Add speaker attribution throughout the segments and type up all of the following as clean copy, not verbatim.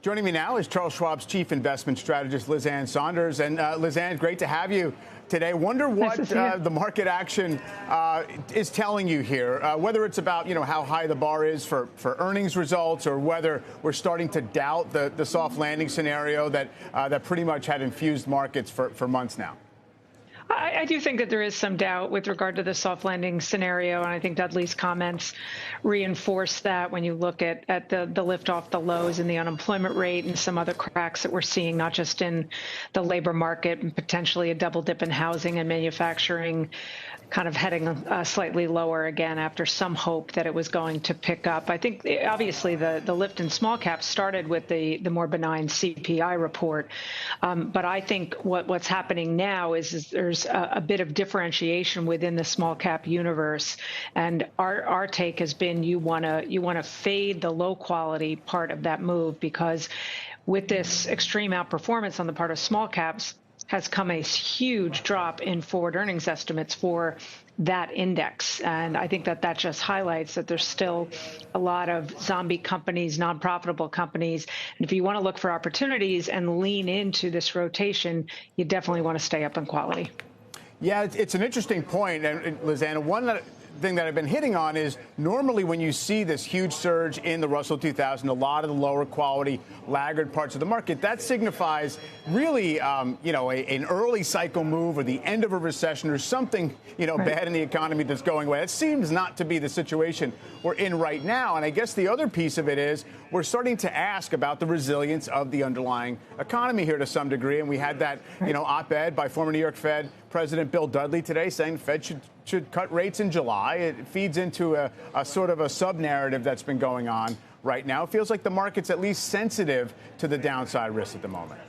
Speaker 1: Joining me now is Charles Schwab's chief investment strategist, Sonders. And Lizanne, great to have you today. Wonder what the market action is telling you here, whether it's about, how high the bar is for earnings results, or whether we're starting to doubt the soft landing scenario that pretty much had infused markets for months now.
Speaker 2: I do think that there is some doubt with regard to the soft landing scenario, and I think Dudley's comments reinforce that when you look at the lift off the lows in the unemployment rate and some other cracks that we're seeing, not just in the labor market, and potentially a double dip in housing and manufacturing kind of heading slightly lower again after some hope that it was going to pick up. I think obviously the lift in small caps started with the more benign CPI report, but I think what's happening now is there's a bit of differentiation within the small cap universe, and our take has been you want to fade the low quality part of that move, because with this extreme outperformance on the part of small caps has come a huge drop in forward earnings estimates for that index. And I think that just highlights that there's still a lot of zombie companies, non-profitable companies. And if you want to look for opportunities and lean into this rotation, you definitely want to stay up in quality.
Speaker 1: Yeah, it's an interesting point, and Lizanne, one thing that I've been hitting on is normally when you see this huge surge in the Russell 2000, a lot of the lower quality laggard parts of the market, that signifies really, an early cycle move or the end of a recession or something, bad in the economy that's going away. It seems not to be the situation we're in right now. And I guess the other piece of it is we're starting to ask about the resilience of the underlying economy here to some degree. And we had that, op-ed by former New York Fed President Bill Dudley today saying the Fed should cut rates in July. It feeds into a sort of a sub-narrative that's been going on right now. It feels like the market's at least sensitive to the downside risk at the moment.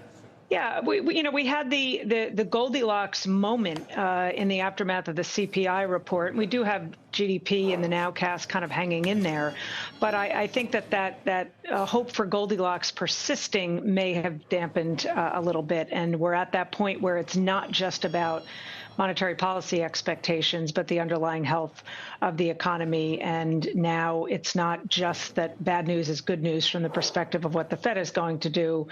Speaker 2: Yeah, we had the Goldilocks moment in the aftermath of the CPI report. We do have GDP and the nowcast kind of hanging in there, but I think that hope for Goldilocks persisting may have dampened a little bit, and we're at that point where it's not just about monetary policy expectations, but the underlying health of the economy. And now it's not just that bad news is good news from the perspective of what the Fed is going to do,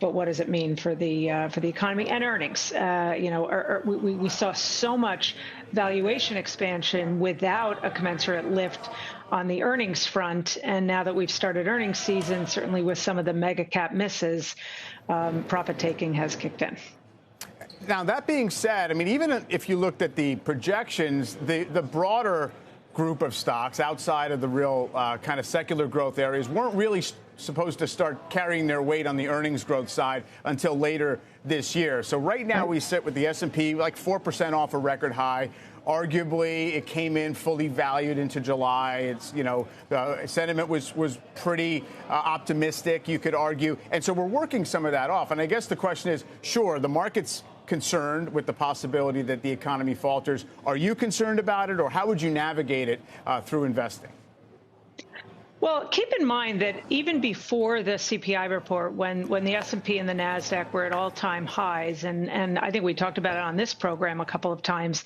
Speaker 2: but what does it mean for the economy and earnings? We saw so much valuation expansion without a commensurate lift on the earnings front, and now that we've started earnings season, certainly with some of the mega cap misses, profit taking has kicked in.
Speaker 1: Now, that being said, I mean, even if you looked at the projections, the broader group of stocks outside of the real kind of secular growth areas weren't really supposed to start carrying their weight on the earnings growth side until later this year. So right now we sit with the S&P like 4% off a record high. Arguably, it came in fully valued into July. It's, the sentiment was pretty optimistic, you could argue. And so we're working some of that off. And I guess the question is, sure, the market's concerned with the possibility that the economy falters. Are you concerned about it, or how would you navigate it through investing?
Speaker 2: Well, keep in mind that even before the CPI report, when the S&P and the NASDAQ were at all-time highs, and I think we talked about it on this program a couple of times,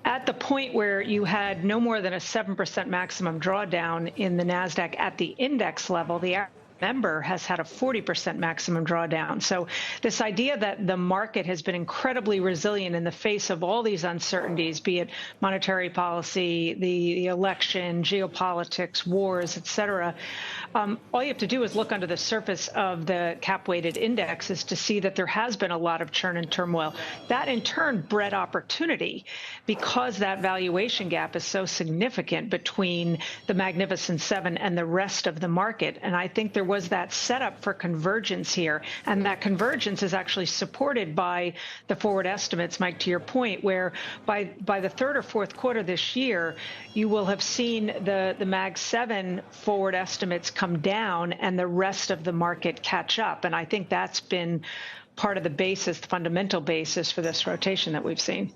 Speaker 2: at the point where you had no more than a 7% maximum drawdown in the NASDAQ at the index level, the member has had a 40% maximum drawdown. So this idea that the market has been incredibly resilient in the face of all these uncertainties, be it monetary policy, the election, geopolitics, wars, et cetera, all you have to do is look under the surface of the cap-weighted indexes to see that there has been a lot of churn and turmoil. That, in turn, bred opportunity because that valuation gap is so significant between the Magnificent Seven and the rest of the market. And I think there was that setup for convergence here, and that convergence is actually supported by the forward estimates, Mike, to your point, where by the third or fourth quarter this year, you will have seen the Mag 7 forward estimates come down and the rest of the market catch up. And I think that's been part of the basis, the fundamental basis for this rotation that we've seen.